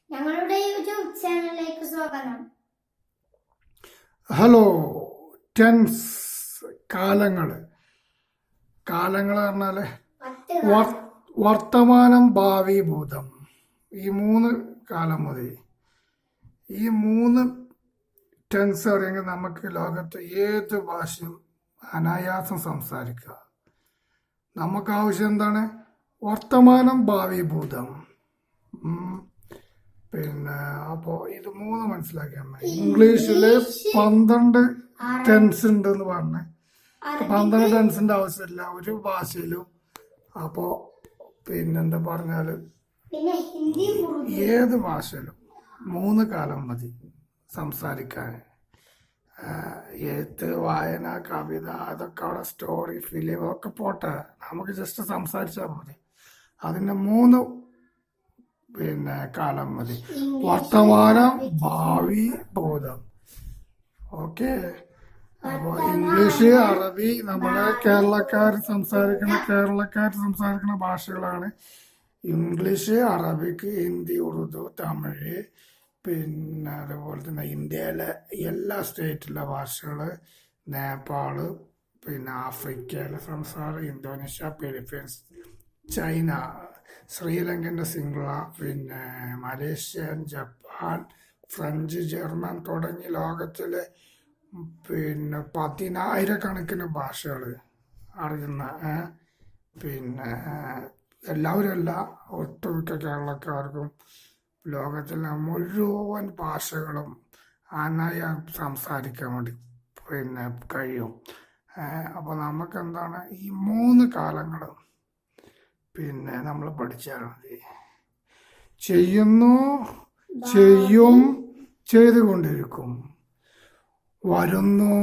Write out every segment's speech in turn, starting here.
ഞങ്ങളുടെ യൂട്യൂബ് ചാനലിലേക്ക് സ്വാഗതം. ഹലോ. ടെൻസ് കാലങ്ങള് പറഞ്ഞാല് വർത്തമാനം, ഭാവി, ഭൂതം. ഈ 3 കാലം മതി. ഈ 3 ടെൻസ് അറിയെങ്കിൽ നമുക്ക് ലോകത്ത് ഏത് ഭാഷയും അനായാസം സംസാരിക്കുക. നമുക്ക് ആവശ്യം എന്താണ്? വർത്തമാനം, ഭാവി, ഭൂതം. പിന്നെ അപ്പോൾ ഇത് 3 മനസ്സിലാക്കിയാൽ മതി. ഇംഗ്ലീഷില് 12 ടെൻസ് ഉണ്ട് എന്ന് പറഞ്ഞ് 12 ടെൻസിന്റെ ആവശ്യമില്ല ഒരു ഭാഷയിലും. അപ്പോ പിന്നെന്താ പറഞ്ഞാല് ഏത് ഭാഷയിലും 3 കാലം മതി സംസാരിക്കാൻ. എഴുത്ത്, വായന, കവിത, അതൊക്കെ അവിടെ സ്റ്റോറി, ഫിലിം ഒക്കെ പോട്ടെ, നമുക്ക് ജസ്റ്റ് സംസാരിച്ചാൽ മതി. അതിന്റെ 3 കാലം മതി. വർത്തമാനം, ഭാവി, ഭൂതം. ഓക്കെ. അപ്പൊ ഇംഗ്ലീഷ്, അറബി നമ്മളെ കേരളക്കാർ സംസാരിക്കുന്ന ഭാഷകളാണ്. ഇംഗ്ലീഷ്, അറബിക്, ഹിന്ദി, ഉറുദു, തമിഴ്, പിന്നെ അതുപോലെ തന്നെ ഇന്ത്യയിലെ എല്ലാ സ്റ്റേറ്റിലെ ഭാഷകള്, നേപ്പാള്, പിന്നെ ആഫ്രിക്കയിലെ സംസാരം, ഇന്തോനേഷ്യ, ഫിലിപ്പീൻസ്, ചൈന, ശ്രീലങ്കൻ്റെ സിംഗ്ല, പിന്നെ മലേഷ്യൻ, ജപ്പാൻ, ഫ്രഞ്ച്, ജർമ്മൻ തുടങ്ങി ലോകത്തിലെ പിന്നെ 10,000 ഭാഷകൾ അറിയുന്ന പിന്നെ എല്ലാവരും ഒട്ടുമിക്ക കേരളക്കാർക്കും ലോകത്തിലെ മുഴുവൻ ഭാഷകളും അനായാസം സംസാരിക്കാൻ വേണ്ടി കഴിയും. അപ്പോൾ നമുക്കെന്താണ് ഈ 3 കാലങ്ങളും നമ്മൾ പഠിച്ചാൽ മതി. ചെയ്യുന്നു, ചെയ്യും, ചെയ്തുകൊണ്ടിരിക്കും, വരുന്നു,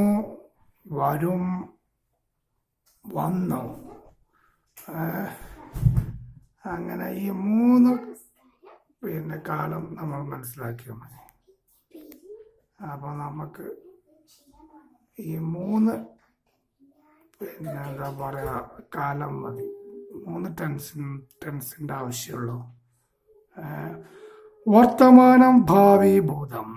വരും, വന്നു. അങ്ങനെ ഈ 3 കാലം നമ്മൾ മനസ്സിലാക്കിയാൽ മതി. അപ്പോൾ നമുക്ക് ഈ 3 എന്താ പറയാ കാലം മതി. 3 ടെൻസിന്റെ ആവശ്യമുള്ളൂ. വർത്തമാനം, ഭാവി, ഭൂതം.